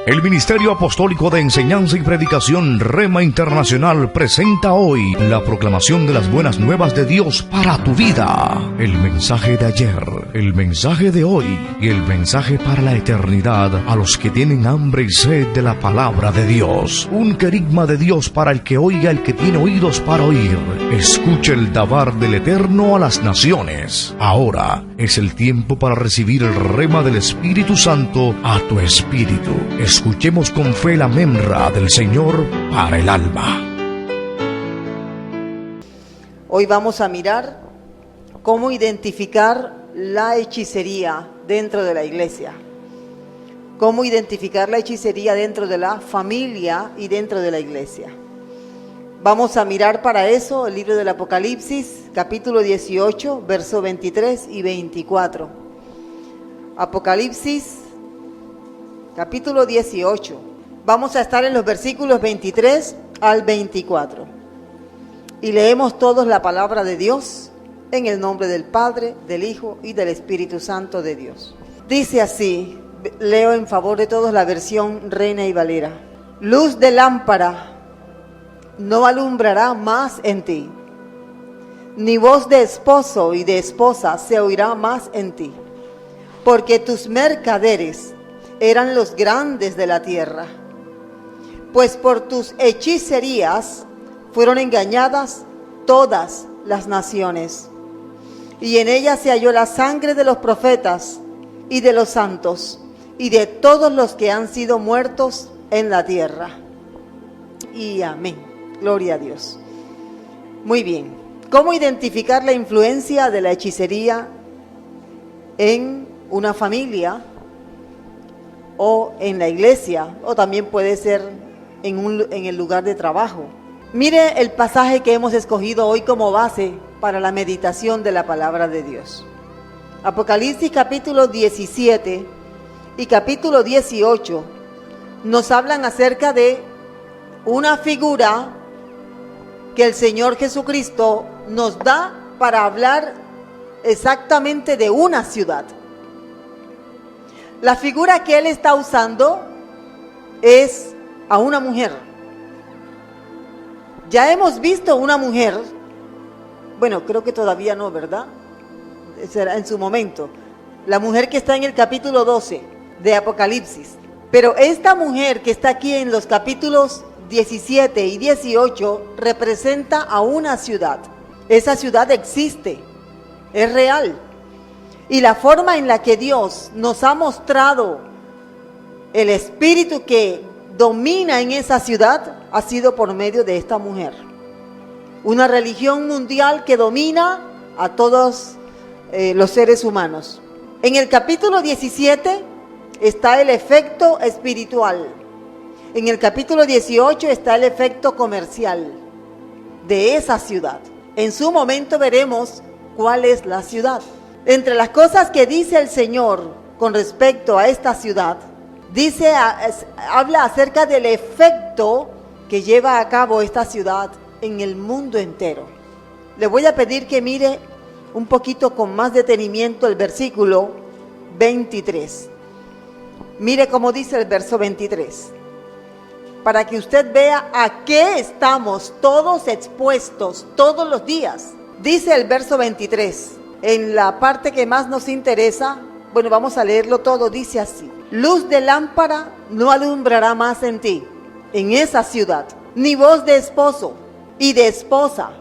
El Ministerio Apostólico de Enseñanza y Predicación Rema Internacional presenta hoy la proclamación de las buenas nuevas de Dios para tu vida. El mensaje de ayer, el mensaje de hoy y el mensaje para la eternidad a los que tienen hambre y sed de la palabra de Dios. Un querigma de Dios para el que oiga, el que tiene oídos para oír. Escuche el dabar del Eterno a las naciones. Ahora es el tiempo para recibir el rema del Espíritu Santo a tu espíritu. Escuchemos con fe la memra del Señor para el alma. Hoy vamos a mirar cómo identificar la hechicería dentro de la iglesia. Cómo identificar la hechicería dentro de la familia y dentro de la iglesia. Vamos a mirar para eso el libro del Apocalipsis, capítulo 18, versos 23 y 24. Apocalipsis, capítulo 18. Vamos a estar en los versículos 23 al 24. Y leemos todos la palabra de Dios en el nombre del Padre, del Hijo y del Espíritu Santo de Dios. Dice así, leo en favor de todos la versión Reina y Valera. Luz de lámpara no alumbrará más en ti, ni voz de esposo y de esposa se oirá más en ti, porque tus mercaderes eran los grandes de la tierra, pues por tus hechicerías fueron engañadas todas las naciones, y en ellas se halló la sangre de los profetas y de los santos y de todos los que han sido muertos en la tierra. Y amén. Gloria a Dios. Muy bien. ¿Cómo identificar la influencia de la hechicería en una familia o en la iglesia, o también puede ser en el lugar de trabajo? Mire el pasaje que hemos escogido hoy como base para la meditación de la palabra de Dios. Apocalipsis capítulo 17 y capítulo 18 nos hablan acerca de una figura que el Señor Jesucristo nos da para hablar exactamente de una ciudad. La figura que Él está usando es a una mujer. Ya hemos visto una mujer, bueno, creo que todavía no, ¿verdad? Será en su momento. La mujer que está en el capítulo 12 de Apocalipsis. Pero esta mujer que está aquí en los capítulos 17 y 18 representa a una ciudad. Esa ciudad existe, es real. Y la forma en la que Dios nos ha mostrado el espíritu que domina en esa ciudad ha sido por medio de esta mujer. Una religión mundial que domina a todos los seres humanos. En el capítulo 17 está el efecto espiritual. En el capítulo 18 está el efecto comercial de esa ciudad. En su momento veremos cuál es la ciudad. Entre las cosas que dice el Señor con respecto a esta ciudad, habla acerca del efecto que lleva a cabo esta ciudad en el mundo entero. Le voy a pedir que mire un poquito con más detenimiento el versículo 23. Mire cómo dice el verso 23. Para que usted vea a qué estamos todos expuestos todos los días. Dice el verso 23, en la parte que más nos interesa, bueno, vamos a leerlo todo, dice así. Luz de lámpara no alumbrará más en ti, en esa ciudad, ni voz de esposo y de esposa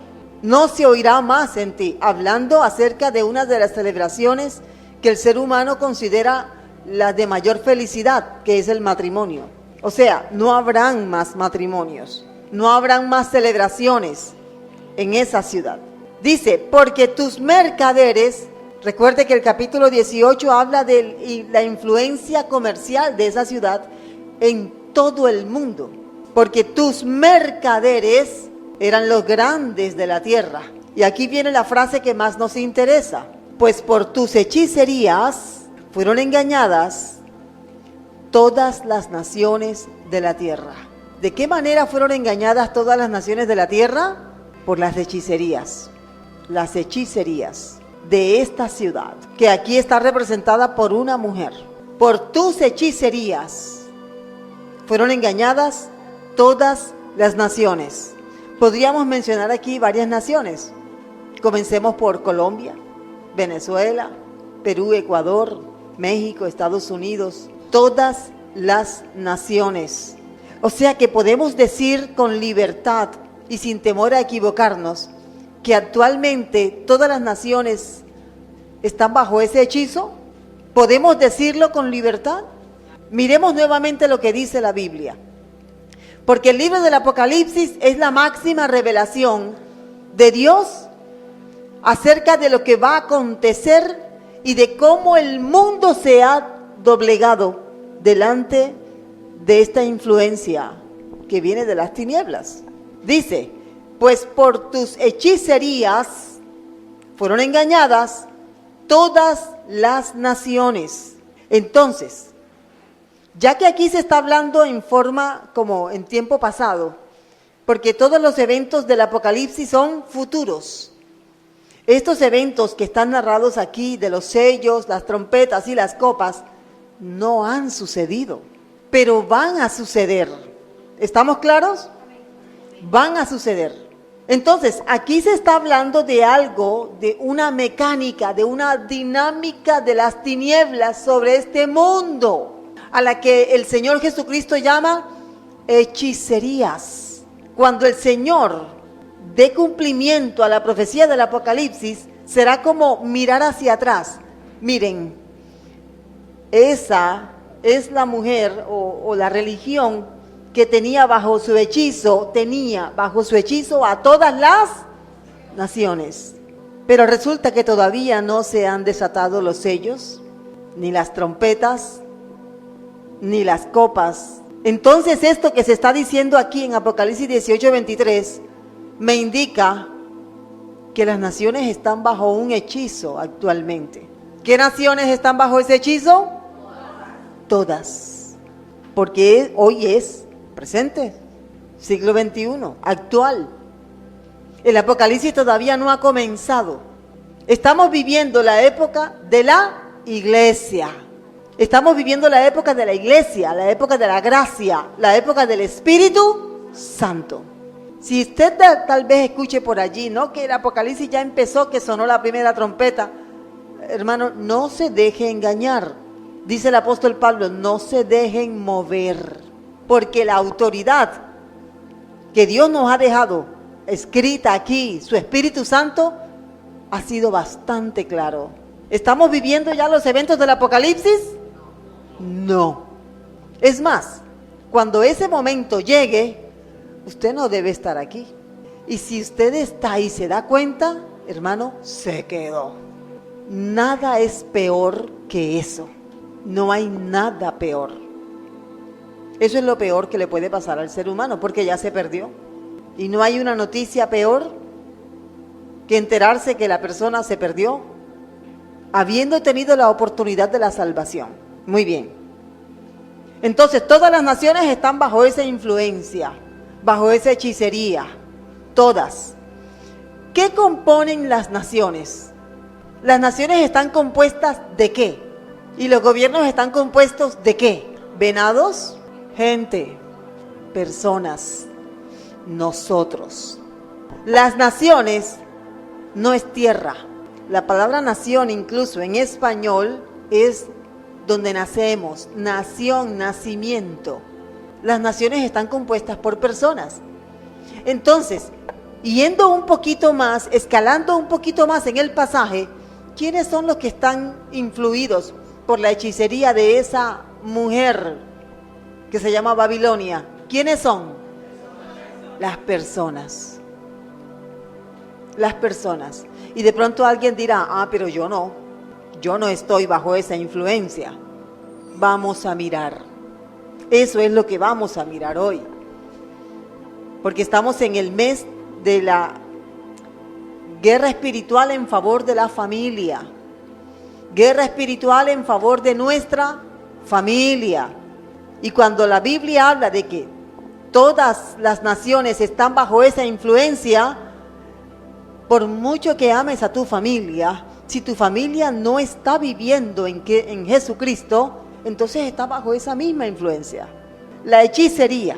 no se oirá más en ti. Hablando acerca de una de las celebraciones que el ser humano considera la de mayor felicidad, que es el matrimonio. O sea, no habrán más matrimonios, no habrán más celebraciones en esa ciudad. Dice, porque tus mercaderes, recuerde que el capítulo 18 habla de la influencia comercial de esa ciudad en todo el mundo. Porque tus mercaderes eran los grandes de la tierra. Y aquí viene la frase que más nos interesa. Pues por tus hechicerías fueron engañadas todas las naciones de la tierra. ¿De qué manera fueron engañadas todas las naciones de la tierra? Por las hechicerías. Las hechicerías de esta ciudad, que aquí está representada por una mujer. Por tus hechicerías Fueron engañadas todas las naciones. Podríamos mencionar aquí varias naciones. Comencemos por Colombia, Venezuela, Perú, Ecuador, México, Estados Unidos, todas las naciones. O sea que podemos decir con libertad y sin temor a equivocarnos que actualmente todas las naciones están bajo ese hechizo. ¿Podemos decirlo con libertad? Miremos nuevamente lo que dice la Biblia. Porque el libro del Apocalipsis es la máxima revelación de Dios acerca de lo que va a acontecer y de cómo el mundo se ha doblegado delante de esta influencia que viene de las tinieblas. Dice, pues por tus hechicerías fueron engañadas todas las naciones. Entonces, ya que aquí se está hablando en forma como en tiempo pasado, porque todos los eventos del Apocalipsis son futuros. Estos eventos que están narrados aquí, de los sellos, las trompetas y las copas, no han sucedido, pero van a suceder. ¿Estamos claros? Van a suceder. Entonces, aquí se está hablando de algo, de una mecánica, de una dinámica de las tinieblas sobre este mundo, a la que el Señor Jesucristo llama hechicerías. Cuando el Señor dé cumplimiento a la profecía del Apocalipsis, será como mirar hacia atrás. Miren, esa es la mujer o la religión que tenía bajo su hechizo a todas las naciones. Pero resulta que todavía no se han desatado los sellos, ni las trompetas, ni las copas. Entonces esto que se está diciendo aquí en Apocalipsis 18:23 me indica que las naciones están bajo un hechizo actualmente. ¿Qué naciones están bajo ese hechizo? Todas. Porque hoy es presente, siglo XXI, actual. El Apocalipsis todavía no ha comenzado. Estamos viviendo la época de la iglesia. Estamos viviendo la época de la iglesia, la época de la gracia, la época del Espíritu Santo. Si usted tal vez escuche por allí, ¿no?, que el Apocalipsis ya empezó, que sonó la primera trompeta. Hermano, no se deje engañar. Dice el apóstol Pablo, no se dejen mover, porque la autoridad que Dios nos ha dejado escrita aquí, su Espíritu Santo, ha sido bastante claro. ¿Estamos viviendo ya los eventos del Apocalipsis? No. Es más, cuando ese momento llegue, usted no debe estar aquí. Y si usted está ahí y se da cuenta, hermano, se quedó. Nada es peor que eso. No hay nada peor. Eso es lo peor que le puede pasar al ser humano, porque ya se perdió. Y no hay una noticia peor que enterarse que la persona se perdió, habiendo tenido la oportunidad de la salvación. Muy bien. Entonces, todas las naciones están bajo esa influencia, bajo esa hechicería. Todas. ¿Qué componen las naciones? Las naciones están compuestas ¿de qué? ¿Y los gobiernos están compuestos de qué? ¿Venados? Gente, personas, nosotros. Las naciones no es tierra. La palabra nación incluso en español es donde nacemos, nación, nacimiento. Las naciones están compuestas por personas. Entonces, yendo un poquito más, escalando un poquito más en el pasaje, ¿quiénes son los que están influidos por la hechicería de esa mujer que se llama Babilonia? ¿Quiénes son? Las personas. Las personas. Y de pronto alguien dirá, pero yo no estoy bajo esa influencia. Vamos a mirar. Eso es lo que vamos a mirar hoy. Porque estamos en el mes de la guerra espiritual en favor de la familia. Guerra espiritual en favor de nuestra familia. Y cuando la Biblia habla de que todas las naciones están bajo esa influencia, por mucho que ames a tu familia, si tu familia no está viviendo en Jesucristo, entonces está bajo esa misma influencia. La hechicería.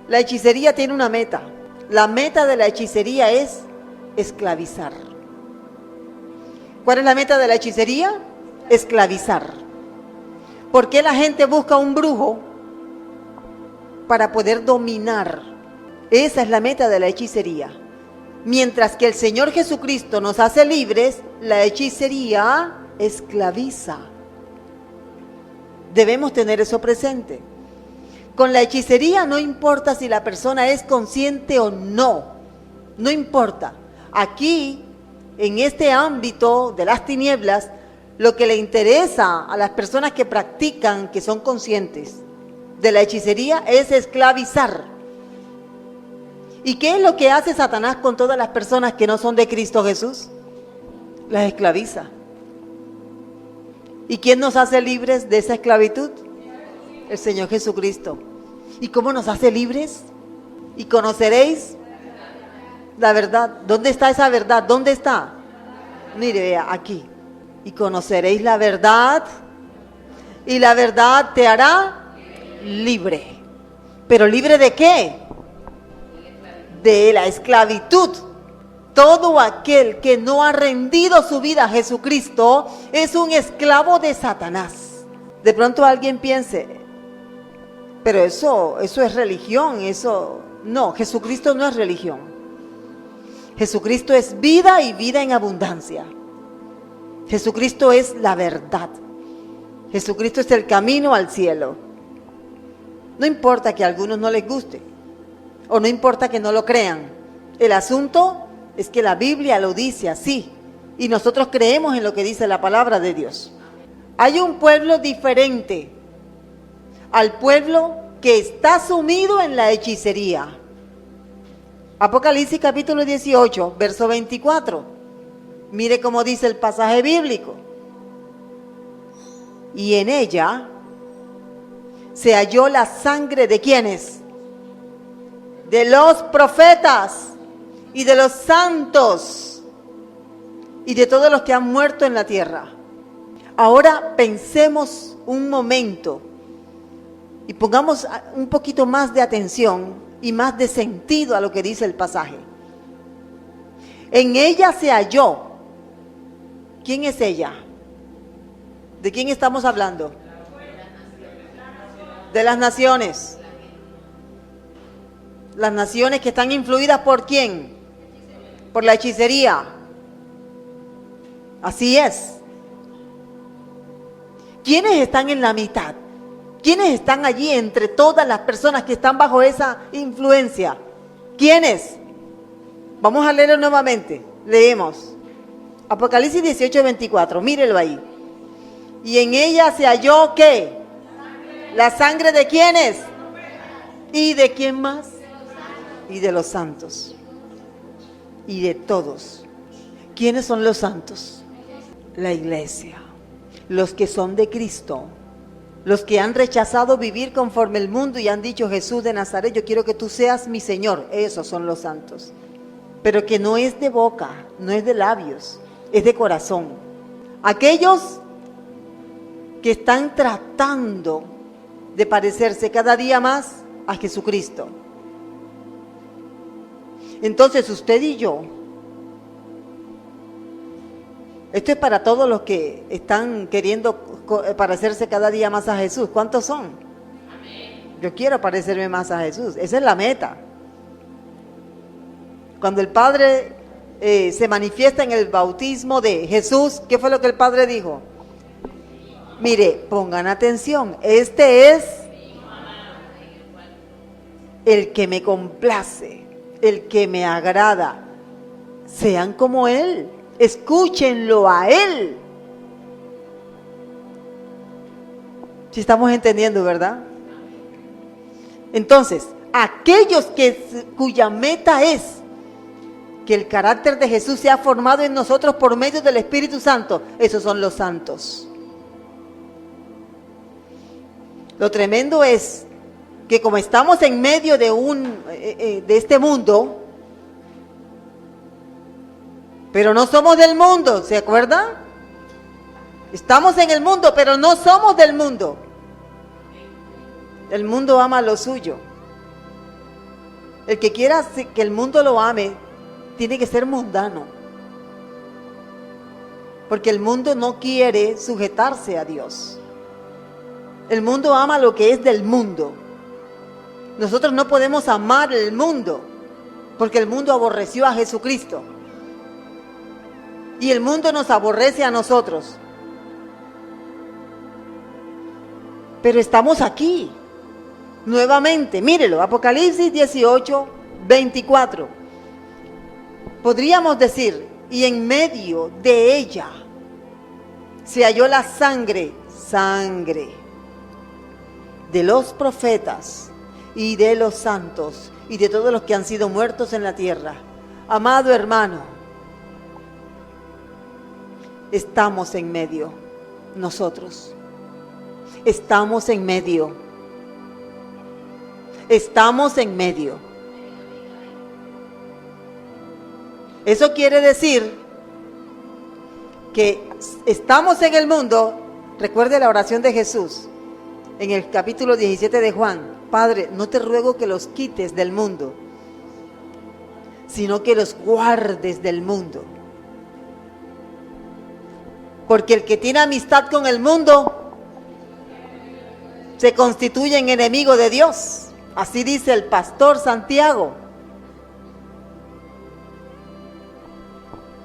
La hechicería tiene una meta. La meta de la hechicería es esclavizar. ¿Cuál es la meta de la hechicería? Esclavizar. ¿Por qué la gente busca un brujo? Para poder dominar. Esa es la meta de la hechicería. Mientras que el Señor Jesucristo nos hace libres, la hechicería esclaviza. Debemos tener eso presente. Con la hechicería no importa si la persona es consciente o no. No importa. Aquí, en este ámbito de las tinieblas, lo que le interesa a las personas que practican, que son conscientes de la hechicería, es esclavizar. ¿Y qué es lo que hace Satanás con todas las personas que no son de Cristo Jesús? Las esclaviza. ¿Y quién nos hace libres de esa esclavitud? El Señor Jesucristo. ¿Y cómo nos hace libres? Y conoceréis la verdad. ¿Dónde está esa verdad? ¿Dónde está? Mire, vea, aquí. Y conoceréis la verdad, y la verdad te hará libre. ¿Pero libre de qué? De la esclavitud. Todo aquel que no ha rendido su vida a Jesucristo es un esclavo de Satanás. De pronto alguien piense, pero eso es religión, eso... No, Jesucristo no es religión. Jesucristo es vida y vida en abundancia. Jesucristo es la verdad. Jesucristo es el camino al cielo. No importa que a algunos no les guste, o no importa que no lo crean. El asunto es que la Biblia lo dice así, y nosotros creemos en lo que dice la palabra de Dios. Hay un pueblo diferente al pueblo que está sumido en la hechicería. Apocalipsis capítulo 18, verso 24. Mire cómo dice el pasaje bíblico. Y en ella se halló la sangre de ¿quiénes? De los profetas y de los santos y de todos los que han muerto en la tierra. Ahora pensemos un momento y pongamos un poquito más de atención y más de sentido a lo que dice el pasaje. En ella se halló. ¿Quién es ella? ¿De quién estamos hablando? De las naciones. Las naciones que están influidas ¿por quién? Por la hechicería. Así es. ¿Quiénes están en la mitad? ¿Quiénes están allí entre todas las personas que están bajo esa influencia? ¿Quiénes? Vamos a leerlo nuevamente. Leemos. Apocalipsis 18, 24. Mírelo ahí. Y en ella se halló ¿qué? La sangre de ¿quiénes? ¿Y de quién más? Y de los santos. Y de todos. ¿Quiénes son los santos? La iglesia. Los que son de Cristo. Los que han rechazado vivir conforme el mundo y han dicho: Jesús de Nazaret, yo quiero que tú seas mi Señor. Esos son los santos. Pero que no es de boca, no es de labios, es de corazón. Aquellos que están tratando de parecerse cada día más a Jesucristo. Entonces usted y yo, esto es para todos los que están queriendo parecerse cada día más a Jesús. ¿Cuántos son? Yo quiero parecerme más a Jesús. Esa es la meta. Cuando el Padre se manifiesta en el bautismo de Jesús, ¿qué fue lo que el Padre dijo? Mire, pongan atención. Este es el que me complace, el que me agrada. Sean como Él. Escúchenlo a Él. Si estamos entendiendo, ¿verdad? Entonces, aquellos cuya meta es que el carácter de Jesús sea formado en nosotros por medio del Espíritu Santo, esos son los santos. Lo tremendo es que como estamos en medio de este mundo, pero no somos del mundo, ¿se acuerdan? Estamos en el mundo, pero no somos del mundo. El mundo ama lo suyo. El que quiera que el mundo lo ame, tiene que ser mundano. Porque el mundo no quiere sujetarse a Dios. El mundo ama lo que es del mundo. Nosotros no podemos amar el mundo, porque el mundo aborreció a Jesucristo. Y el mundo nos aborrece a nosotros. Pero estamos aquí, nuevamente. Mírelo, Apocalipsis 18, 24. Podríamos decir, y en medio de ella se halló la sangre de los profetas y de los santos y de todos los que han sido muertos en la tierra. Amado hermano, estamos en medio, nosotros. Estamos en medio. Estamos en medio. Eso quiere decir que estamos en el mundo. Recuerde la oración de Jesús en el capítulo 17 de Juan. Padre, no te ruego que los quites del mundo, sino que los guardes del mundo. Porque el que tiene amistad con el mundo se constituye en enemigo de Dios. Así dice el pastor Santiago.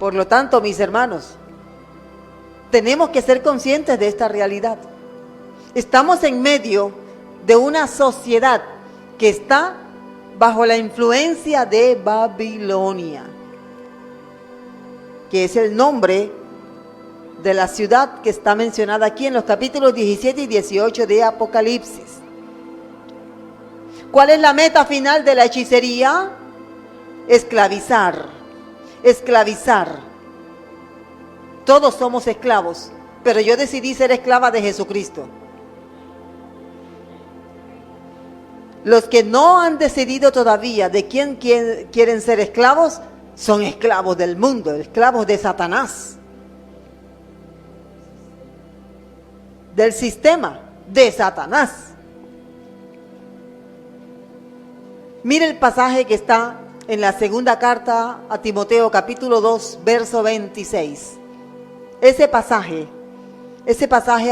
Por lo tanto, mis hermanos, tenemos que ser conscientes de esta realidad. Estamos en medio de una sociedad que está bajo la influencia de Babilonia, que es el nombre de la ciudad que está mencionada aquí en los capítulos 17 y 18 de Apocalipsis. ¿Cuál es la meta final de la hechicería? Esclavizar. Esclavizar. Todos somos esclavos, pero yo decidí ser esclava de Jesucristo. Los que no han decidido todavía de quién quieren ser esclavos, son esclavos del mundo, esclavos de Satanás. Del sistema de Satanás. Mire el pasaje que está en la segunda carta a Timoteo, capítulo 2, verso 26. Ese pasaje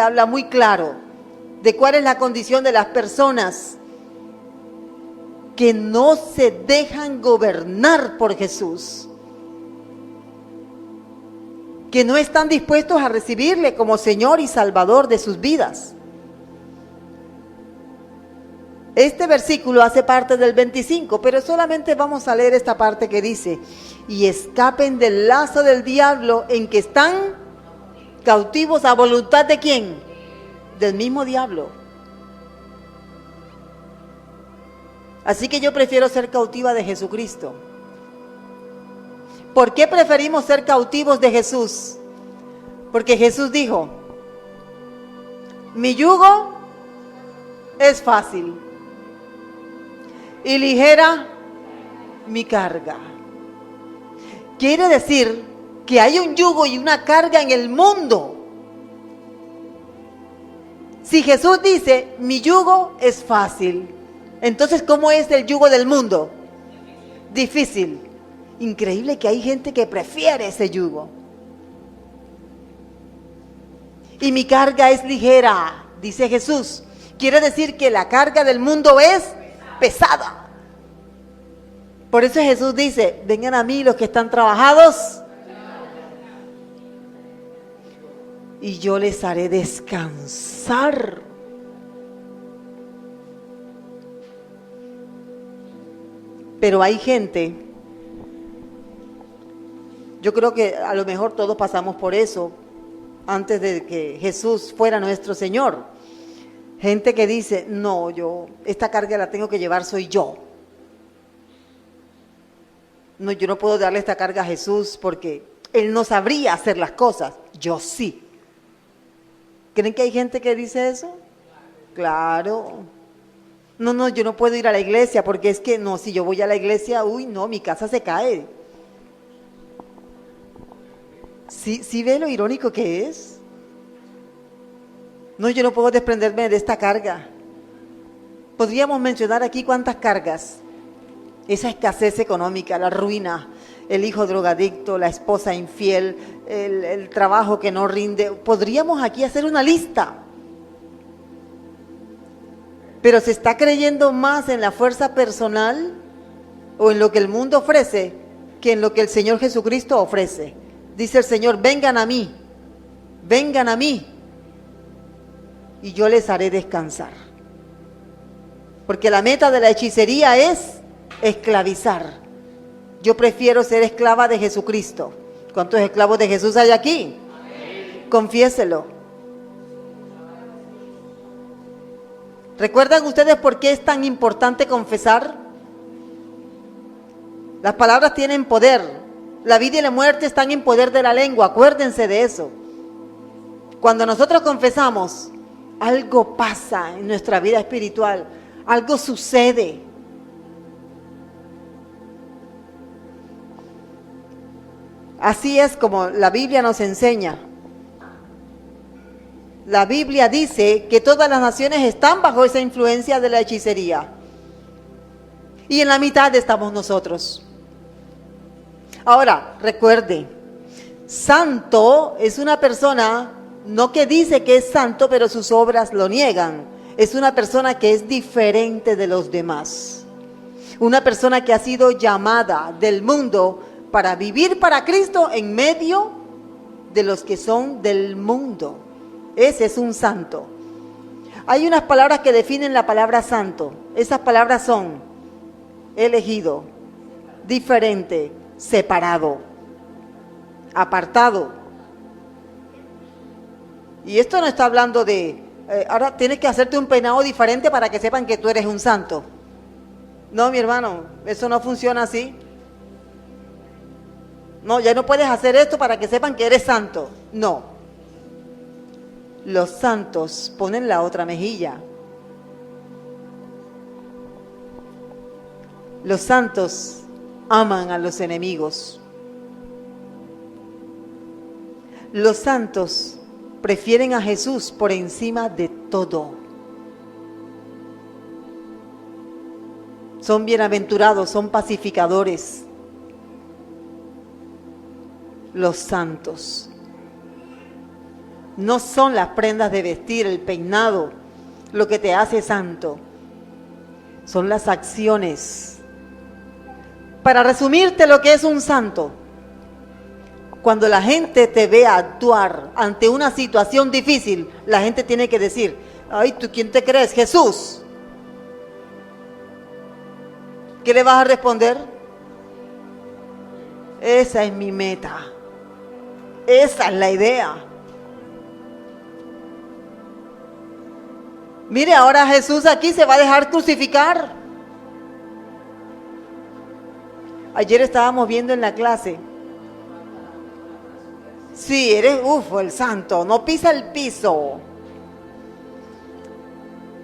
habla muy claro de cuál es la condición de las personas que no se dejan gobernar por Jesús, que no están dispuestos a recibirle como Señor y Salvador de sus vidas. Este versículo hace parte del 25, pero solamente vamos a leer esta parte que dice: y escapen del lazo del diablo en que están cautivos a voluntad ¿de quién? Del mismo diablo. Así que yo prefiero ser cautiva de Jesucristo. ¿Por qué preferimos ser cautivos de Jesús? Porque Jesús dijo: mi yugo es fácil y ligera mi carga. Quiere decir que hay un yugo y una carga en el mundo. Si Jesús dice, mi yugo es fácil, entonces ¿cómo es el yugo del mundo? Difícil. Increíble que hay gente que prefiere ese yugo. Y mi carga es ligera, dice Jesús. Quiere decir que la carga del mundo es pesada. Por eso Jesús dice: vengan a mí los que están trabajados y yo les haré descansar. Pero hay gente, yo creo que a lo mejor todos pasamos por eso antes de que Jesús fuera nuestro Señor. Gente que dice: no, esta carga la tengo que llevar soy yo. No, yo no puedo darle esta carga a Jesús porque Él no sabría hacer las cosas. Yo sí. ¿Creen que hay gente que dice eso? Claro. No, yo no puedo ir a la iglesia porque es que no, si yo voy a la iglesia, mi casa se cae. ¿Sí ve lo irónico que es? No, yo no puedo desprenderme de esta carga. Podríamos mencionar aquí cuántas cargas. Esa escasez económica, la ruina, el hijo drogadicto, la esposa infiel, el trabajo que no rinde. Podríamos aquí hacer una lista. Pero ¿se está creyendo más en la fuerza personal o en lo que el mundo ofrece que en lo que el Señor Jesucristo ofrece? Dice el Señor, vengan a mí, y yo les haré descansar. Porque la meta de la hechicería es esclavizar. Yo prefiero ser esclava de Jesucristo. ¿Cuántos esclavos de Jesús hay aquí? Amén. Confiéselo. ¿Recuerdan ustedes por qué es tan importante confesar? Las palabras tienen poder. La vida y la muerte están en poder de la lengua. Acuérdense de eso. Cuando nosotros confesamos, algo pasa en nuestra vida espiritual. Algo sucede. Así es como la Biblia nos enseña. La Biblia dice que todas las naciones están bajo esa influencia de la hechicería. Y en la mitad estamos nosotros. Ahora, recuerde, santo es una persona, no que dice que es santo, pero sus obras lo niegan. Es una persona que es diferente de los demás. Una persona que ha sido llamada del mundo para vivir para Cristo en medio de los que son del mundo. Ese es un santo. Hay unas palabras que definen la palabra santo. Esas palabras son elegido, diferente, separado, apartado. Y esto no está hablando de, ahora tienes que hacerte un peinado diferente para que sepan que tú eres un santo. No, mi hermano, eso no funciona así. No, ya no puedes hacer esto para que sepan que eres santo. No. Los santos ponen la otra mejilla. Los santos aman a los enemigos. Los santos prefieren a Jesús por encima de todo. Son bienaventurados, son pacificadores. Los santos no son las prendas de vestir, el peinado, lo que te hace santo. Son las acciones. Para resumirte lo que es un santo, cuando la gente te ve actuar ante una situación difícil, la gente tiene que decir, ay, ¿tú quién te crees? Jesús. ¿Qué le vas a responder? Esa es mi meta. Esa es la idea. Mire, ahora Jesús aquí se va a dejar crucificar. Ayer estábamos viendo en la clase. Sí, eres, el santo, no pisa el piso.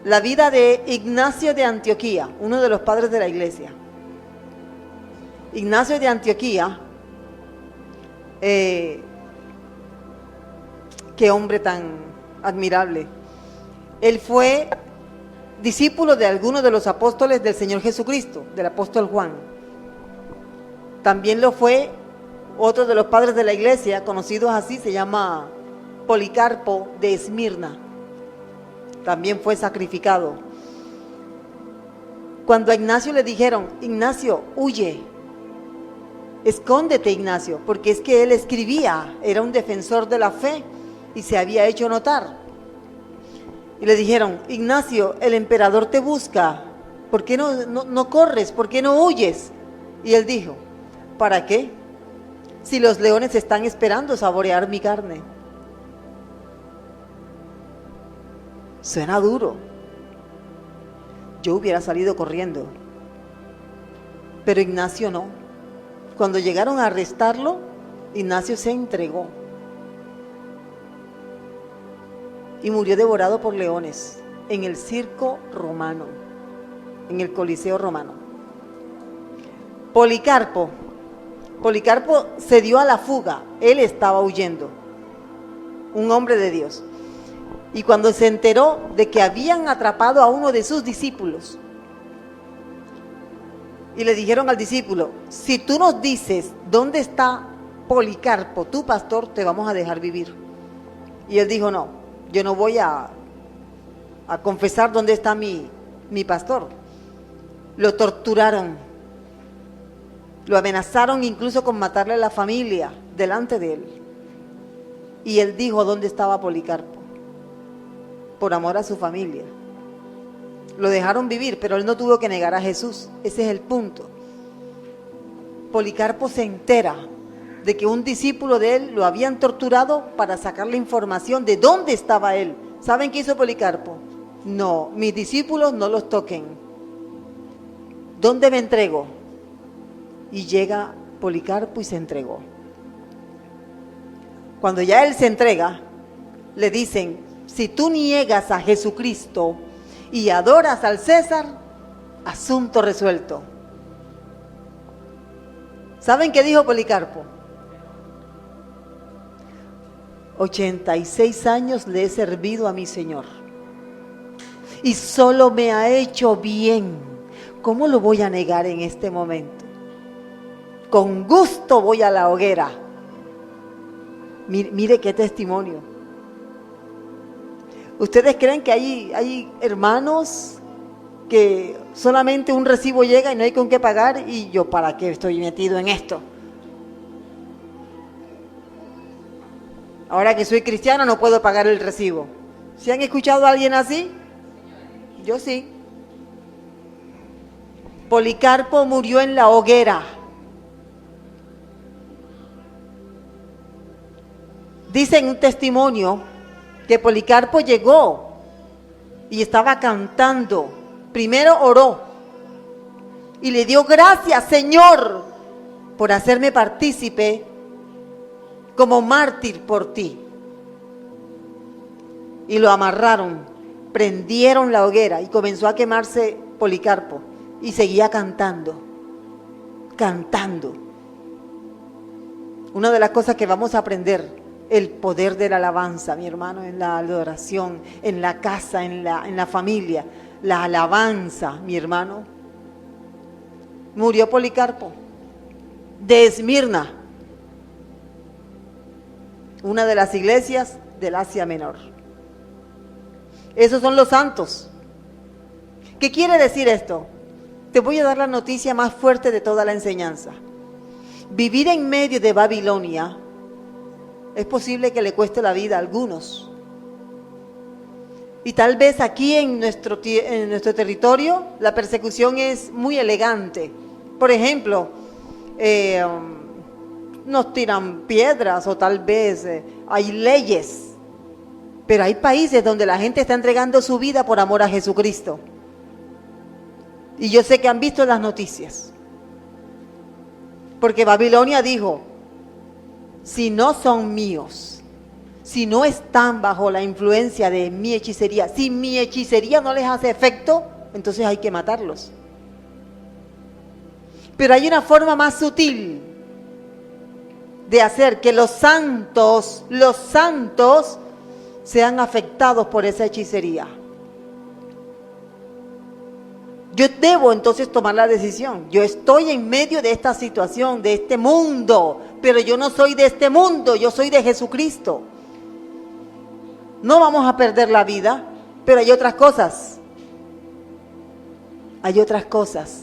La vida de Ignacio de Antioquía, uno de los padres de la iglesia. Ignacio de Antioquía, qué hombre tan admirable. Él fue discípulo de algunos de los apóstoles del Señor Jesucristo, del apóstol Juan. También lo fue otro de los padres de la iglesia, conocidos así, se llama Policarpo de Esmirna. También fue sacrificado. Cuando a Ignacio le dijeron, Ignacio, huye, escóndete, Ignacio, porque es que él escribía, era un defensor de la fe y se había hecho notar. Y le dijeron, Ignacio, el emperador te busca, ¿por qué no corres? ¿Por qué no huyes? Y él dijo, ¿para qué? Si los leones están esperando saborear mi carne. Suena duro. Yo hubiera salido corriendo. Pero Ignacio no. Cuando llegaron a arrestarlo, Ignacio se entregó. Y murió devorado por leones en el circo romano, en el Coliseo romano. Policarpo se dio a la fuga, él estaba huyendo, un hombre de Dios. Y cuando se enteró de que habían atrapado a uno de sus discípulos, y le dijeron al discípulo, si tú nos dices dónde está Policarpo, tu pastor, te vamos a dejar vivir. Y él dijo, no, yo no voy a confesar dónde está mi pastor. Lo torturaron, lo amenazaron incluso con matarle a la familia delante de él. Y él dijo dónde estaba Policarpo, por amor a su familia. Lo dejaron vivir, pero él no tuvo que negar a Jesús. Ese es el punto. Policarpo se entera de que un discípulo de él lo habían torturado para sacarle información de dónde estaba él. ¿Saben qué hizo Policarpo? No, mis discípulos no los toquen. ¿Dónde me entrego? Y llega Policarpo y se entregó. Cuando ya él se entrega, le dicen, si tú niegas a Jesucristo y adoras al César, asunto resuelto. ¿Saben qué dijo Policarpo? 86 años le he servido a mi Señor y solo me ha hecho bien. ¿Cómo lo voy a negar en este momento? Con gusto voy a la hoguera. Mire qué testimonio. ¿Ustedes creen que hay hermanos que solamente un recibo llega y no hay con qué pagar? Y yo, ¿para qué estoy metido en esto? Ahora que soy cristiano no puedo pagar el recibo. ¿Se han escuchado a alguien así? Yo sí. Policarpo murió en la hoguera. Dice en un testimonio que Policarpo llegó y estaba cantando. Primero oró y le dio gracias, Señor, por hacerme partícipe como mártir por ti. Y lo amarraron, prendieron la hoguera y comenzó a quemarse Policarpo y seguía cantando. Una de las cosas que vamos a aprender, el poder de la alabanza, mi hermano, en la adoración, en la casa, en la familia, la alabanza, mi hermano. Murió Policarpo de Esmirna, una de las iglesias del Asia Menor. Esos son los santos. ¿Qué quiere decir esto? Te voy a dar la noticia más fuerte de toda la enseñanza. Vivir en medio de Babilonia es posible que le cueste la vida a algunos. Y tal vez aquí en nuestro territorio la persecución es muy elegante. Por ejemplo, nos tiran piedras o tal vez hay leyes. Pero hay países donde la gente está entregando su vida por amor a Jesucristo. Y yo sé que han visto las noticias. Porque Babilonia dijo, si no son míos, si no están bajo la influencia de mi hechicería, si mi hechicería no les hace efecto, entonces hay que matarlos. Pero hay una forma más sutil de hacer que los santos sean afectados por esa hechicería. Yo debo entonces tomar la decisión. Yo estoy en medio de esta situación, de este mundo, pero yo no soy de este mundo, yo soy de Jesucristo. No vamos a perder la vida, pero hay otras cosas. Hay otras cosas.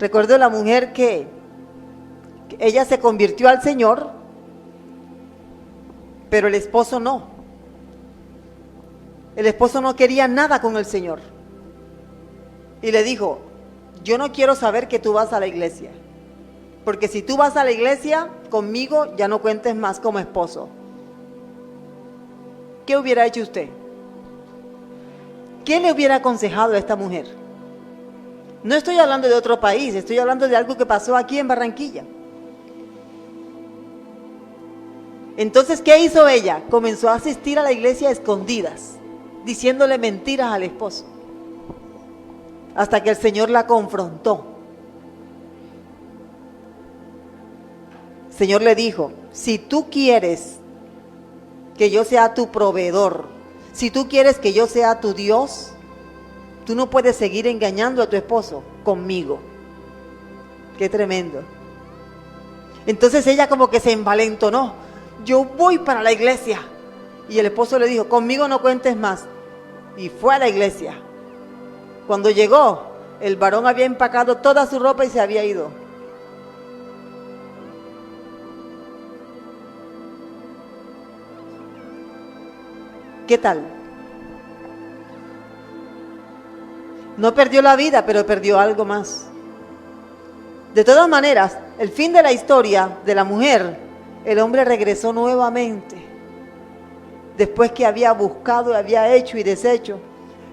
Recuerdo la mujer que ella se convirtió al Señor, pero el esposo no. El esposo no quería nada con el Señor. Y le dijo, yo no quiero saber que tú vas a la iglesia. Porque si tú vas a la iglesia, conmigo ya no cuentes más como esposo. ¿Qué hubiera hecho usted? ¿Qué le hubiera aconsejado a esta mujer? No estoy hablando de otro país, estoy hablando de algo que pasó aquí en Barranquilla. Entonces, ¿qué hizo ella? Comenzó a asistir a la iglesia a escondidas, diciéndole mentiras al esposo, hasta que el Señor la confrontó. El Señor le dijo, si tú quieres que yo sea tu proveedor. Si tú quieres que yo sea tu Dios, tú no puedes seguir engañando a tu esposo conmigo. Qué tremendo. Entonces ella como que se envalentonó. Yo voy para la iglesia. Y el esposo le dijo, conmigo no cuentes más. Y fue a la iglesia. Cuando llegó, el varón había empacado toda su ropa y se había ido. ¿Qué tal? No perdió la vida, pero perdió algo más. De todas maneras, el fin de la historia de la mujer, el hombre regresó nuevamente. Después que había buscado, había hecho y deshecho.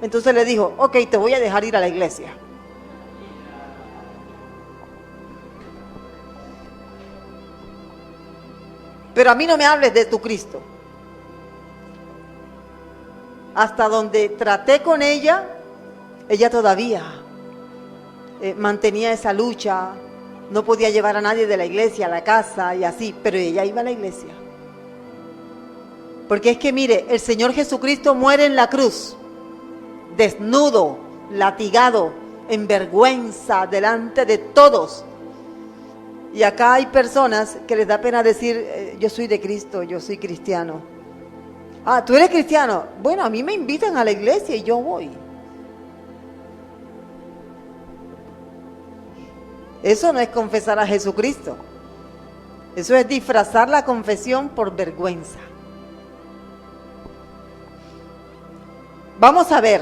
Entonces le dijo, ok, te voy a dejar ir a la iglesia. Pero a mí no me hables de tu Cristo. Hasta donde traté con ella, ella todavía mantenía esa lucha. No podía llevar a nadie de la iglesia a la casa y así, pero ella iba a la iglesia. Porque es que mire, el Señor Jesucristo muere en la cruz, desnudo, latigado, en vergüenza delante de todos. Y acá hay personas que les da pena decir, yo soy de Cristo, yo soy cristiano. Ah, ¿tú eres cristiano? Bueno, a mí me invitan a la iglesia y yo voy. Eso no es confesar a Jesucristo. Eso es disfrazar la confesión por vergüenza. Vamos a ver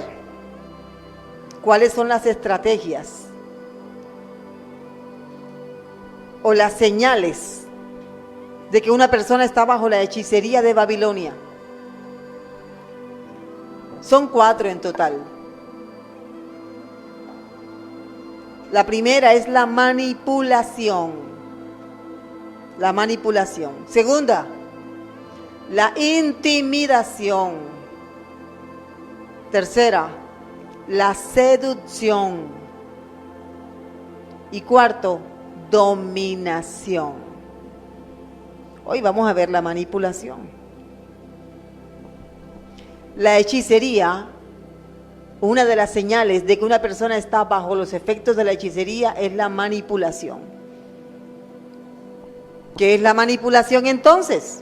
cuáles son las estrategias o las señales de que una persona está bajo la hechicería de Babilonia. Son 4 en total. La primera es la manipulación. La manipulación. Segunda, la intimidación. Tercera, la seducción. Y cuarto, dominación. Hoy vamos a ver la manipulación. La hechicería, una de las señales de que una persona está bajo los efectos de la hechicería es la manipulación. ¿Qué es la manipulación entonces?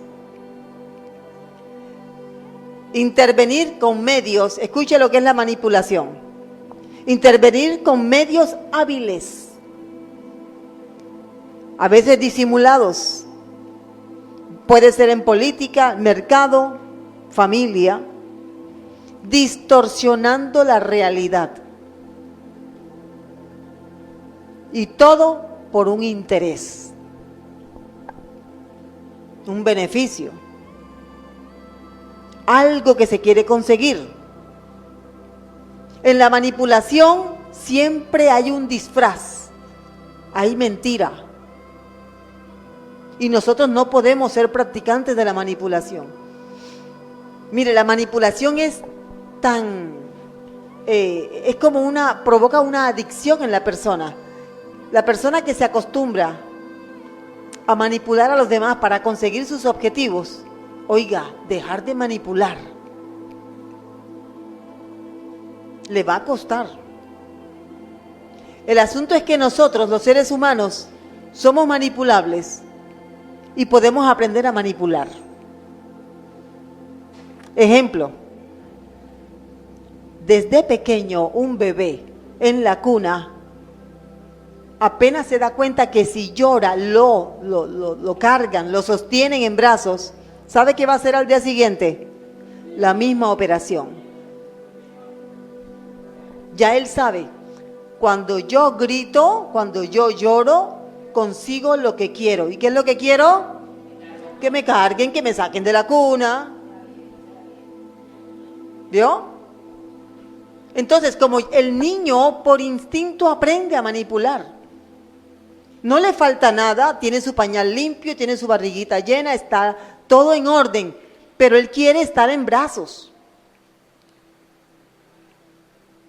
Intervenir con medios, escuche lo que es la manipulación. Intervenir con medios hábiles, a veces disimulados. Puede ser en política, mercado, familia, distorsionando la realidad. Y todo por un interés, un beneficio, algo que se quiere conseguir. En la manipulación siempre hay un disfraz, hay mentira. Y nosotros no podemos ser practicantes de la manipulación. Mire, la manipulación es es como provoca una adicción en la persona. La persona que se acostumbra a manipular a los demás para conseguir sus objetivos, oiga, dejar de manipular le va a costar. El asunto es que nosotros, los seres humanos, somos manipulables y podemos aprender a manipular. Ejemplo, desde pequeño un bebé en la cuna apenas se da cuenta que si llora lo cargan, lo sostienen en brazos. ¿Sabe qué va a hacer al día siguiente? La misma operación. Ya él sabe, cuando yo grito, cuando yo lloro, consigo lo que quiero. ¿Y qué es lo que quiero? Que me carguen, que me saquen de la cuna. ¿Vio? Entonces, como el niño por instinto aprende a manipular, no le falta nada, tiene su pañal limpio, tiene su barriguita llena, está todo en orden, pero él quiere estar en brazos.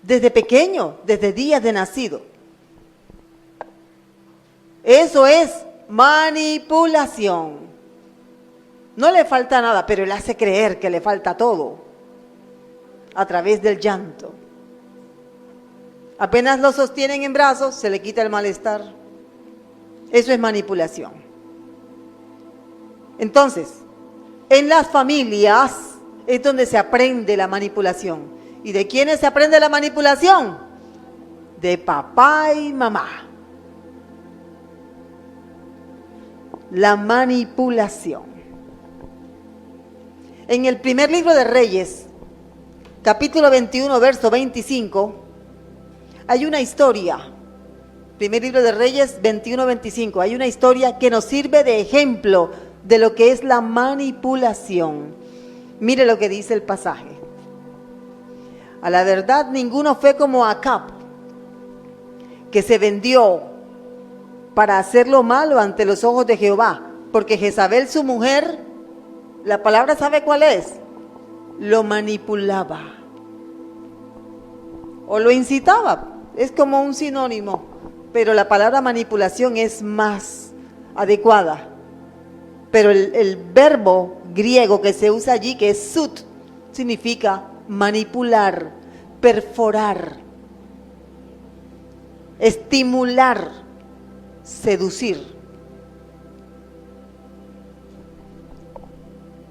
Desde pequeño, desde días de nacido. Eso es manipulación. No le falta nada, pero él hace creer que le falta todo a través del llanto. Apenas lo sostienen en brazos, se le quita el malestar. Eso es manipulación. Entonces, en las familias es donde se aprende la manipulación. ¿Y de quiénes se aprende la manipulación? De papá y mamá. La manipulación. En el primer libro de Reyes, capítulo 21, verso 25, hay una historia. Primer libro de Reyes 21, 25. Hay una historia que nos sirve de ejemplo de lo que es la manipulación. Mire lo que dice el pasaje. A la verdad, ninguno fue como Acab, que se vendió para hacer lo malo ante los ojos de Jehová, porque Jezabel, su mujer, la palabra ¿sabe cuál es? Lo manipulaba o lo incitaba. Es como un sinónimo, pero la palabra manipulación es más adecuada. Pero el verbo griego que se usa allí, que es sut, significa manipular, perforar, estimular, seducir.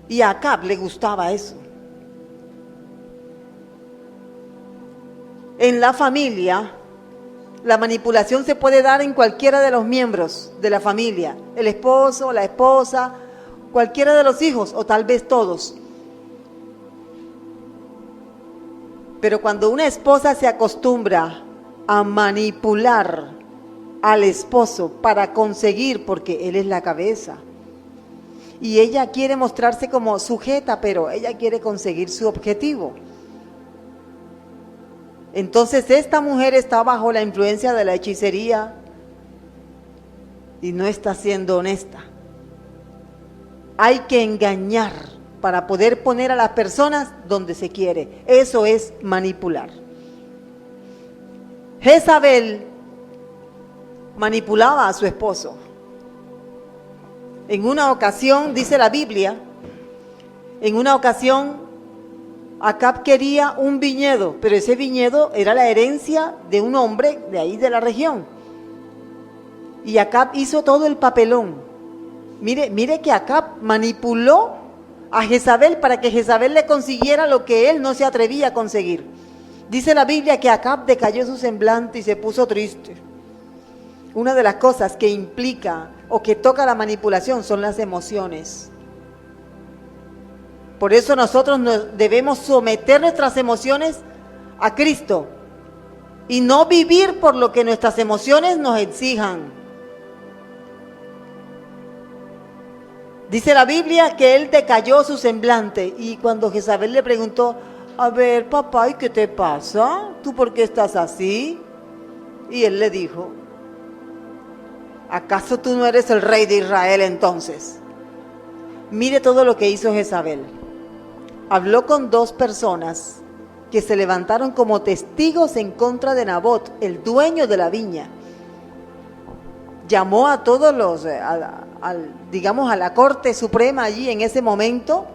Y a Acab le gustaba eso. En la familia, la manipulación se puede dar en cualquiera de los miembros de la familia, el esposo, la esposa, cualquiera de los hijos o tal vez todos. Pero cuando una esposa se acostumbra a manipular al esposo para conseguir, porque él es la cabeza, y ella quiere mostrarse como sujeta, pero ella quiere conseguir su objetivo. Entonces esta mujer está bajo la influencia de la hechicería y no está siendo honesta. Hay que engañar para poder poner a las personas donde se quiere. Eso es manipular. Jezabel manipulaba a su esposo. En una ocasión, dice la Biblia, en una ocasión Acab quería un viñedo, pero ese viñedo era la herencia de un hombre de ahí de la región. Y Acab hizo todo el papelón. Mire que Acab manipuló a Jezabel para que Jezabel le consiguiera lo que él no se atrevía a conseguir. Dice la Biblia que Acab decayó su semblante y se puso triste. Una de las cosas que implica o que toca la manipulación son las emociones. Por eso nosotros debemos someter nuestras emociones a Cristo y no vivir por lo que nuestras emociones nos exijan. Dice la Biblia que él decayó su semblante y cuando Jezabel le preguntó, a ver papá, ¿y qué te pasa? ¿Tú por qué estás así? Y él le dijo, ¿acaso tú no eres el rey de Israel entonces? Mire todo lo que hizo Jezabel. Habló con dos personas que se levantaron como testigos en contra de Nabot, el dueño de la viña. Llamó a todos los, digamos a la Corte Suprema allí en ese momento,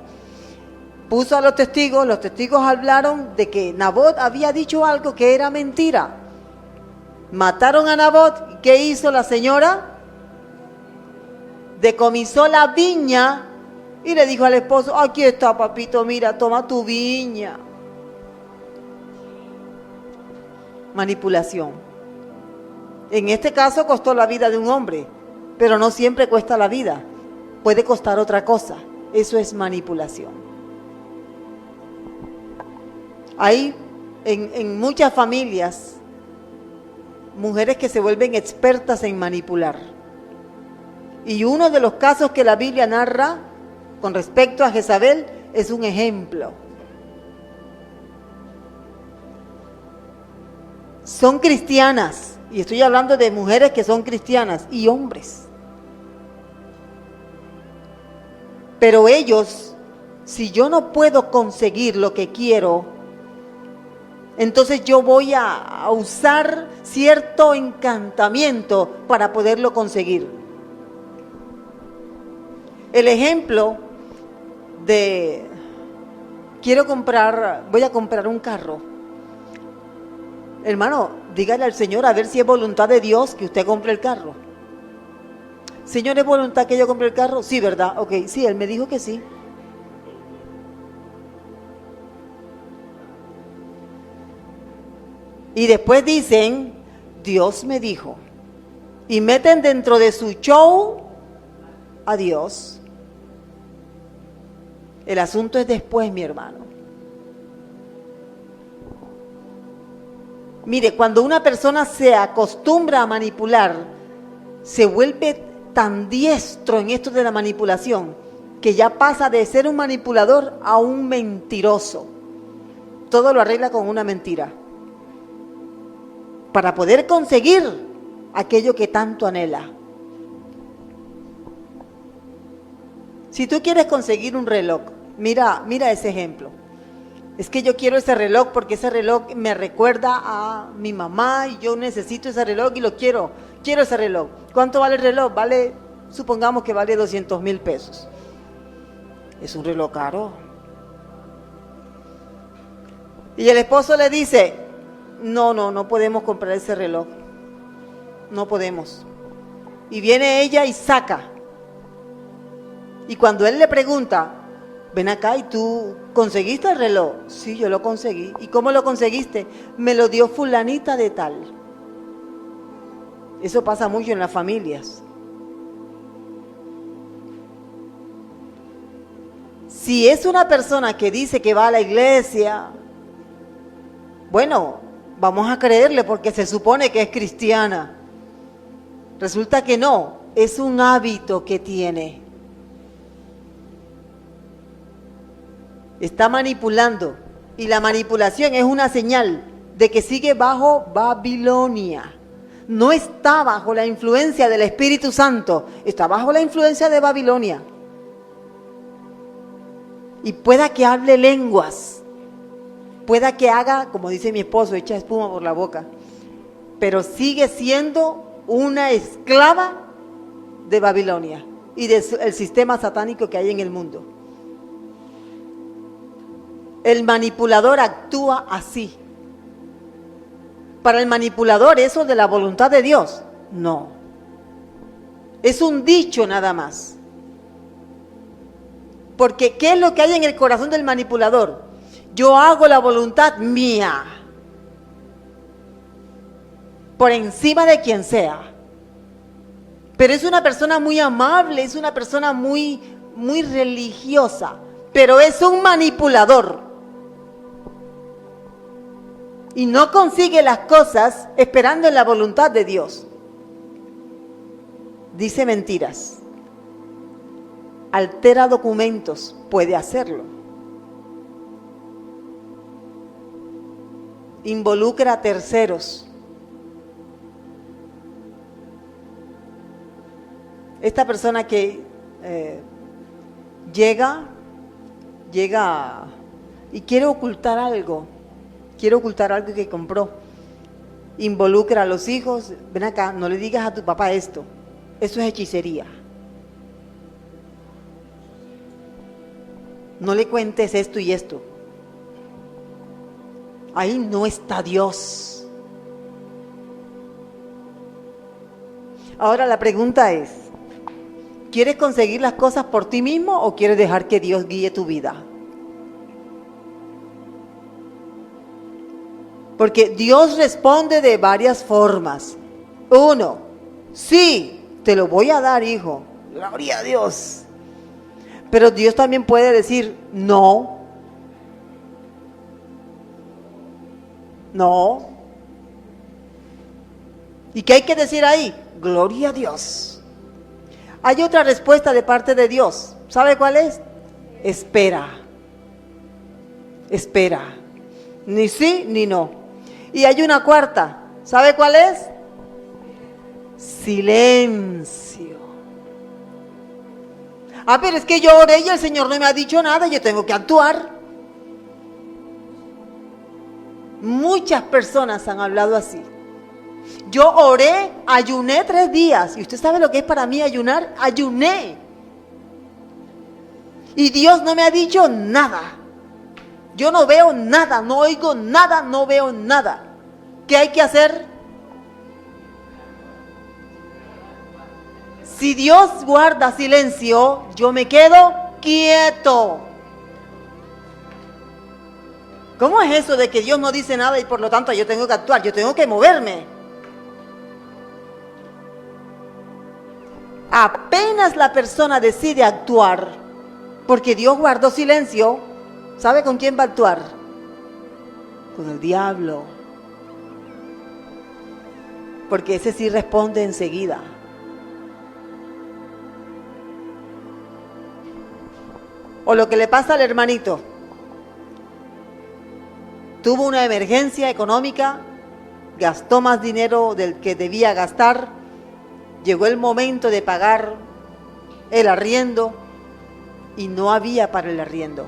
puso a los testigos hablaron de que Nabot había dicho algo que era mentira. Mataron a Nabot. ¿Qué hizo la señora? Decomisó la viña y le dijo al esposo, aquí está papito, mira, toma tu viña. Manipulación. En este caso costó la vida de un hombre, pero no siempre cuesta la vida. Puede costar otra cosa. Eso es manipulación. Hay en muchas familias mujeres que se vuelven expertas en manipular. Y uno de los casos que la Biblia narra con respecto a Jezabel es un ejemplo. Son cristianas, y estoy hablando de mujeres que son cristianas y hombres. Pero ellos, si yo no puedo conseguir lo que quiero, entonces yo voy a usar cierto encantamiento para poderlo conseguir. El ejemplo voy a comprar un carro. Hermano, dígale al Señor a ver si es voluntad de Dios que usted compre el carro. Señor, ¿es voluntad que yo compre el carro? Sí, ¿verdad? Ok, sí, Él me dijo que sí. Y después dicen, Dios me dijo. Y meten dentro de su show a Dios. El asunto es después, mi hermano. Mire, cuando una persona se acostumbra a manipular, se vuelve tan diestro en esto de la manipulación, que ya pasa de ser un manipulador a un mentiroso. Todo lo arregla con una mentira, para poder conseguir aquello que tanto anhela. Si tú quieres conseguir un reloj, mira ese ejemplo. Es que yo quiero ese reloj porque ese reloj me recuerda a mi mamá y yo necesito ese reloj y lo quiero ese reloj. ¿Cuánto vale el reloj? Supongamos que vale 200,000 pesos. Es un reloj caro. Y el esposo le dice, no podemos comprar ese reloj. No podemos. Y viene ella y saca. Y cuando él le pregunta, ven acá, ¿y tú conseguiste el reloj? Sí, yo lo conseguí. ¿Y cómo lo conseguiste? Me lo dio fulanita de tal. Eso pasa mucho en las familias. Si es una persona que dice que va a la iglesia, bueno, vamos a creerle porque se supone que es cristiana. Resulta que no, es un hábito que tiene. Está manipulando y la manipulación es una señal de que sigue bajo Babilonia. No está bajo la influencia del Espíritu Santo, está bajo la influencia de Babilonia. Y pueda que hable lenguas, pueda que haga, como dice mi esposo, echa espuma por la boca, pero sigue siendo una esclava de Babilonia y del sistema satánico que hay en el mundo. El manipulador actúa así. Para el manipulador eso de la voluntad de Dios, no. Es un dicho nada más. Porque ¿qué es lo que hay en el corazón del manipulador? Yo hago la voluntad mía, por encima de quien sea. Pero es una persona muy amable, es una persona muy religiosa, pero es un manipulador. Y no consigue las cosas esperando en la voluntad de Dios. Dice mentiras. Altera documentos, puede hacerlo. Involucra a terceros. Esta persona que llega y quiere ocultar algo que compró. Involucra a los hijos. Ven acá, no le digas a tu papá esto. Eso es hechicería. No le cuentes esto y esto. Ahí no está Dios. Ahora la pregunta es, ¿quieres conseguir las cosas por ti mismo o quieres dejar que Dios guíe tu vida? Porque Dios responde de varias formas. 1, sí, te lo voy a dar, hijo. Gloria a Dios. Pero Dios también puede decir, no. No. ¿Y qué hay que decir ahí? Gloria a Dios. Hay otra respuesta de parte de Dios. ¿Sabe cuál es? Espera. Espera. Ni sí ni no. Y hay una cuarta. ¿Sabe cuál es? Silencio. Pero es que yo oré y el Señor no me ha dicho nada, yo tengo que actuar. Muchas personas han hablado así. Yo oré, ayuné 3 días. ¿Y usted sabe lo que es para mí ayunar? Ayuné. Y Dios no me ha dicho nada. Yo no veo nada, no oigo nada, no veo nada. ¿Qué hay que hacer? Si Dios guarda silencio, yo me quedo quieto. ¿Cómo es eso de que Dios no dice nada y por lo tanto yo tengo que actuar? Yo tengo que moverme. Apenas la persona decide actuar, porque Dios guardó silencio, ¿sabe con quién va a actuar? Con el diablo. Porque ese sí responde enseguida. O lo que le pasa al hermanito. Tuvo una emergencia económica, gastó más dinero del que debía gastar, llegó el momento de pagar el arriendo y no había para el arriendo.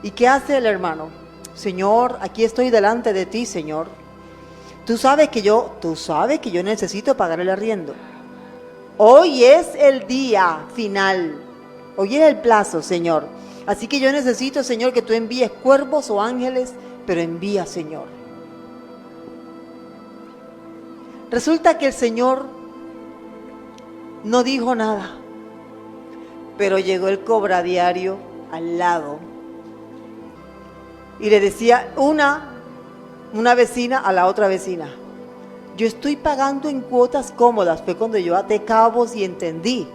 ¿Y qué hace el hermano? Señor, aquí estoy delante de ti, Señor. Tú sabes que yo necesito pagar el arriendo. Hoy es el día final. Hoy es el plazo, Señor. Así que yo necesito, Señor, que tú envíes cuervos o ángeles, pero envía, Señor. Resulta que el Señor no dijo nada, pero llegó el cobradiario al lado y le decía una vecina a la otra vecina: yo estoy pagando en cuotas cómodas. Fue cuando yo até cabos y entendí.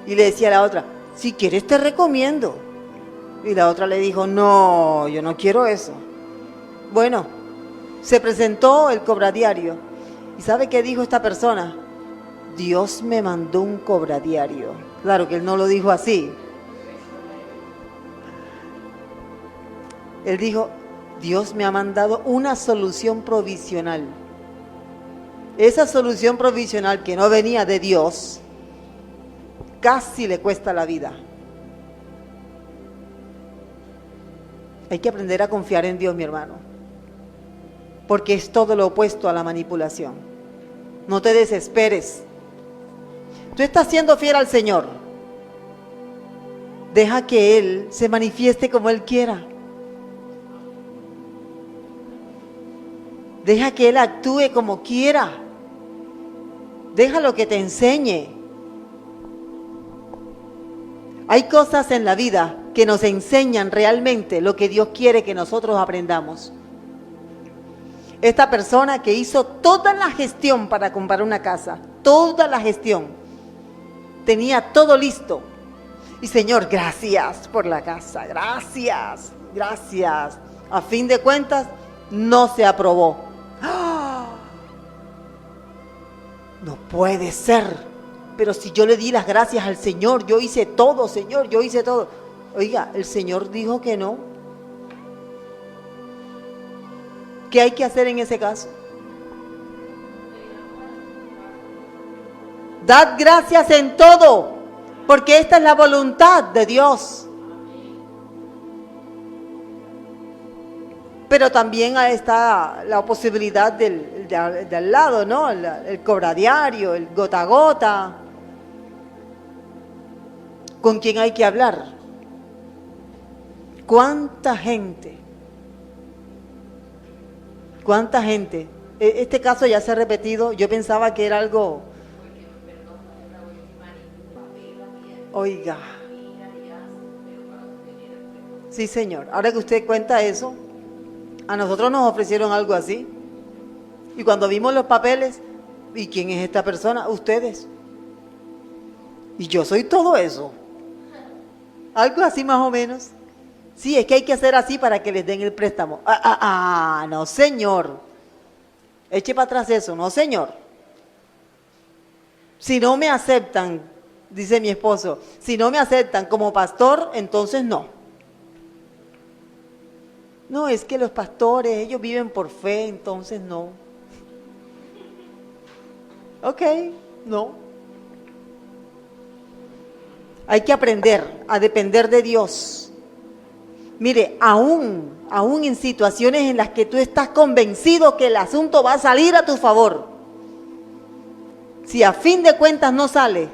Y le decía a la otra: si quieres te recomiendo. Y la otra le dijo: no, yo no quiero eso. Bueno, se presentó el cobradiario. ¿Y sabe qué dijo esta persona? Dios me mandó un cobradiario. Claro que él no lo dijo así. Él dijo: Dios me ha mandado una solución provisional. Esa solución provisional que no venía de Dios, casi le cuesta la vida. Hay que aprender a confiar en Dios, mi hermano, porque es todo lo opuesto a la manipulación. No te desesperes. Tú estás siendo fiel al Señor. Deja que Él se manifieste como Él quiera. Deja que Él actúe como quiera. Déjalo que te enseñe. Hay cosas en la vida que nos enseñan realmente lo que Dios quiere que nosotros aprendamos. Esta persona que hizo toda la gestión para comprar una casa, toda la gestión, tenía todo listo. Y Señor, gracias por la casa, gracias, gracias. A fin de cuentas, no se aprobó. ¡Ah! No puede ser. Pero si yo le di las gracias al Señor, yo hice todo, Señor, yo hice todo. Oiga, el Señor dijo que no. ¿Qué hay que hacer en ese caso? Dad gracias en todo, porque esta es la voluntad de Dios. Pero también está la posibilidad del al lado, ¿no? El cobradiario, el gota a gota. ¿Con quién hay que hablar? ¿Cuánta gente? ¿Cuánta gente? Este caso ya se ha repetido. Yo pensaba que era algo... Oiga. Sí, señor. Ahora que usted cuenta eso, a nosotros nos ofrecieron algo así. Y cuando vimos los papeles, ¿y quién es esta persona? Ustedes. Y yo soy todo eso. Algo así más o menos. Sí, es que hay que hacer así para que les den el préstamo. No, señor. Eche para atrás eso, no, señor. Si no me aceptan, dice mi esposo, si no me aceptan como pastor, entonces no. No, es que los pastores, ellos viven por fe, entonces no. Ok, no. Hay que aprender a depender de Dios. Mire, aún en situaciones en las que tú estás convencido que el asunto va a salir a tu favor, si a fin de cuentas no sale,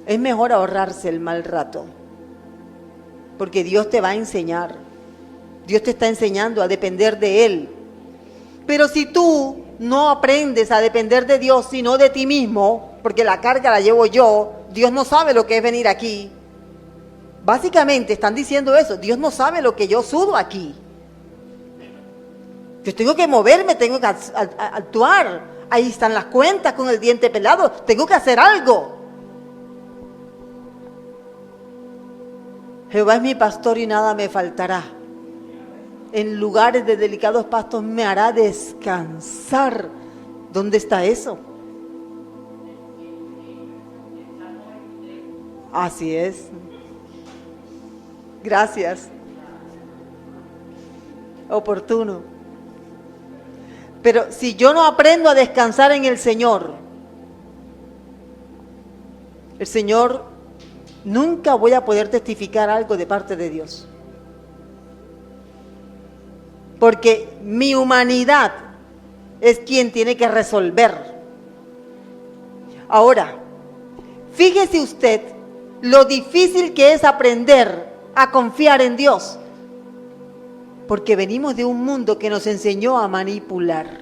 es mejor ahorrarse el mal rato, porque Dios te va a enseñar. Dios te está enseñando a depender de Él. Pero si tú no aprendes a depender de Dios, sino de ti mismo, porque la carga la llevo yo, Dios no sabe lo que es venir aquí. Básicamente están diciendo eso, Dios no sabe lo que yo sudo aquí. Yo tengo que moverme, tengo que actuar. Ahí están las cuentas con el diente pelado, tengo que hacer algo. Jehová es mi pastor y nada me faltará. En lugares de delicados pastos me hará descansar. ¿Dónde está eso? Así es. Gracias. Oportuno. Pero si yo no aprendo a descansar en el Señor, nunca voy a poder testificar algo de parte de Dios. Porque mi humanidad es quien tiene que resolver. Ahora, fíjese usted lo difícil que es aprender a confiar en Dios. Porque venimos de un mundo que nos enseñó a manipular.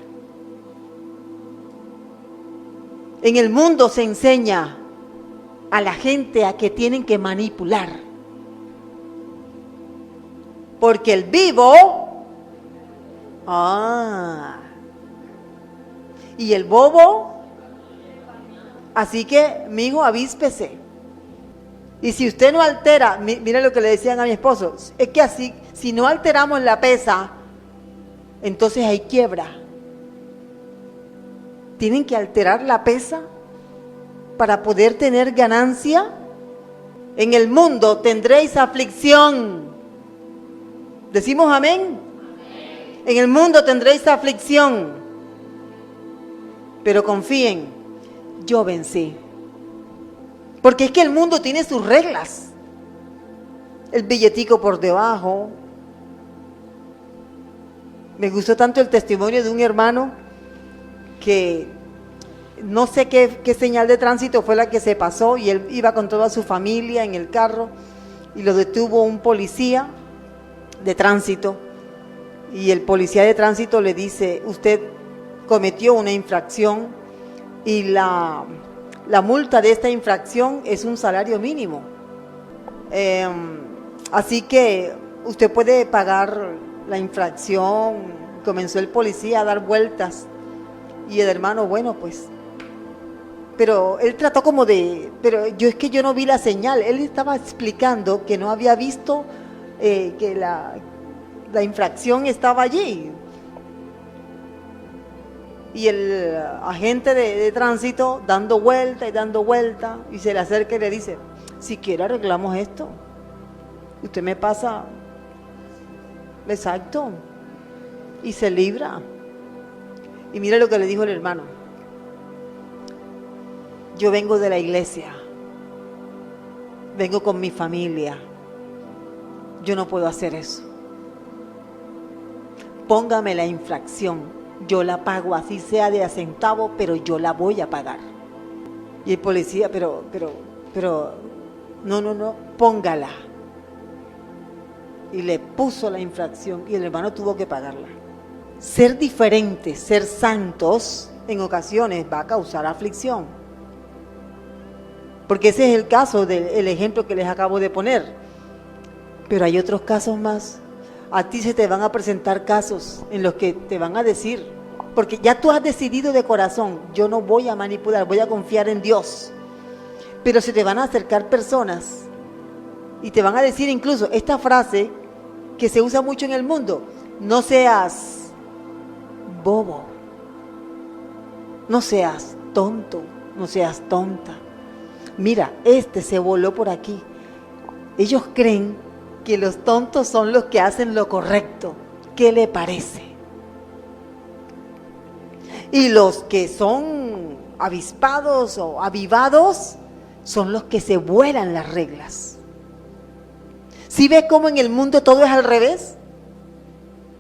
En el mundo se enseña a la gente a que tienen que manipular. Porque el vivo... y el bobo, así que, mi hijo, avíspese. Y si usted no altera, mira lo que le decían a mi esposo, es que así, si no alteramos la pesa, entonces hay quiebra. Tienen que alterar la pesa para poder tener ganancia. En el mundo tendréis aflicción. ¿Decimos amén? En el mundo tendréis aflicción, pero confíen, yo vencí. Porque es que el mundo tiene sus reglas. El billetico por debajo. Me gustó tanto el testimonio de un hermano que no sé qué señal de tránsito fue la que se pasó y él iba con toda su familia en el carro y lo detuvo un policía de tránsito. Y el policía de tránsito le dice, usted cometió una infracción y la multa de esta infracción es un salario mínimo. Así que usted puede pagar la infracción. Comenzó el policía a dar vueltas y el hermano, bueno, pues, pero él trató pero yo no vi la señal. Él estaba explicando que no había visto que la infracción estaba allí. Y el agente de tránsito dando vuelta y se le acerca y le dice, si quiere arreglamos esto. Usted me pasa, exacto, y se libra. Y mira lo que le dijo el hermano. Yo vengo de la iglesia, vengo con mi familia, yo no puedo hacer eso. Póngame la infracción, yo la pago, así sea de a centavo, pero yo la voy a pagar. Y el policía, pero, no, póngala. Y le puso la infracción y el hermano tuvo que pagarla. Ser diferentes, ser santos, en ocasiones va a causar aflicción. Porque ese es el caso del ejemplo que les acabo de poner. Pero hay otros casos más. A ti se te van a presentar casos en los que te van a decir, porque ya tú has decidido de corazón, yo no voy a manipular, voy a confiar en Dios. Pero se te van a acercar personas y te van a decir incluso esta frase que se usa mucho en el mundo: no seas bobo, no seas tonto, no seas tonta. Mira, se voló por aquí. Ellos creen que los tontos son los que hacen lo correcto. ¿Qué le parece? Y los que son avispados o avivados son los que se vuelan las reglas. ¿Sí ves cómo en el mundo todo es al revés?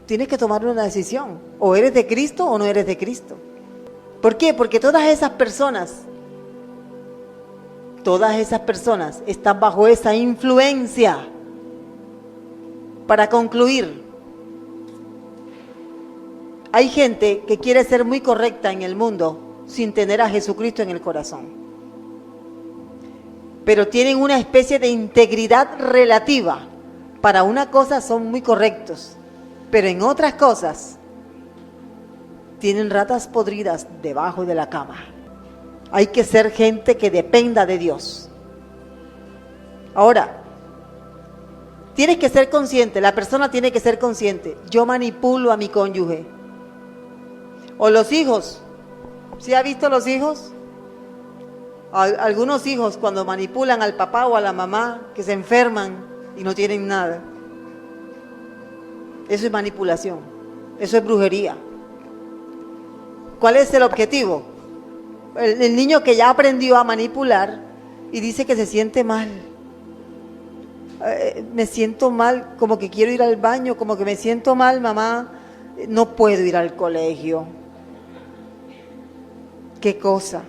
Tienes que tomar una decisión. O eres de Cristo o no eres de Cristo. ¿Por qué? Porque todas esas personas todas esas personas están bajo esa influencia. Para concluir, hay gente que quiere ser muy correcta en el mundo sin tener a Jesucristo en el corazón. Pero tienen una especie de integridad relativa. Para una cosa son muy correctos, pero en otras cosas tienen ratas podridas debajo de la cama. Hay que ser gente que dependa de Dios. Ahora, tienes que ser consciente, la persona tiene que ser consciente. Yo manipulo a mi cónyuge. O los hijos. ¿Sí ha visto los hijos? Algunos hijos cuando manipulan al papá o a la mamá que se enferman y no tienen nada. Eso es manipulación. Eso es brujería. ¿Cuál es el objetivo? El niño que ya aprendió a manipular y dice que se siente mal. Me siento mal, como que quiero ir al baño, como que me siento mal, mamá, no puedo ir al colegio. ¿Qué cosa?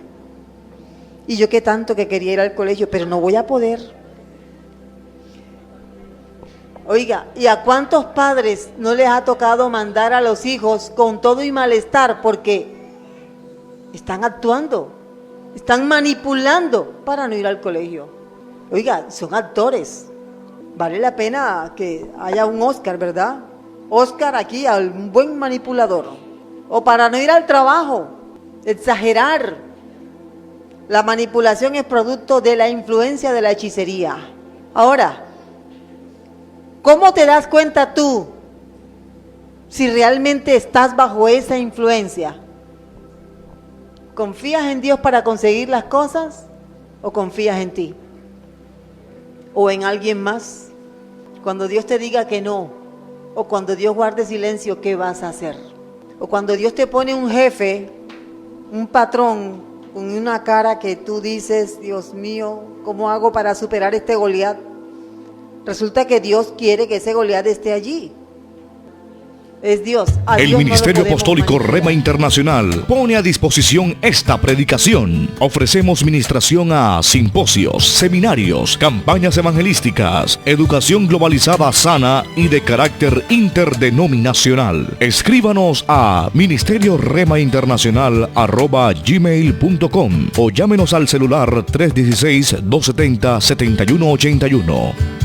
Y yo que tanto que quería ir al colegio, pero no voy a poder. Oiga, ¿y a cuántos padres no les ha tocado mandar a los hijos con todo y malestar porque están actuando, están manipulando para no ir al colegio? Oiga, son actores. Vale la pena que haya un Oscar, ¿verdad? Oscar aquí a un buen manipulador. O para no ir al trabajo, exagerar. La manipulación es producto de la influencia de la hechicería. Ahora, ¿cómo te das cuenta tú si realmente estás bajo esa influencia? ¿Confías en Dios para conseguir las cosas o confías en ti? ¿O en alguien más? Cuando Dios te diga que no, o cuando Dios guarde silencio, ¿qué vas a hacer? O cuando Dios te pone un jefe, un patrón, con una cara que tú dices, Dios mío, ¿cómo hago para superar este Goliat? Resulta que Dios quiere que ese Goliat esté allí. Es Dios. El Ministerio Apostólico Rema Internacional pone a disposición esta predicación. Ofrecemos ministración a simposios, seminarios, campañas evangelísticas, educación globalizada sana y de carácter interdenominacional. Escríbanos a ministerioremainternacional@gmail.com o llámenos al celular 316-270-7181.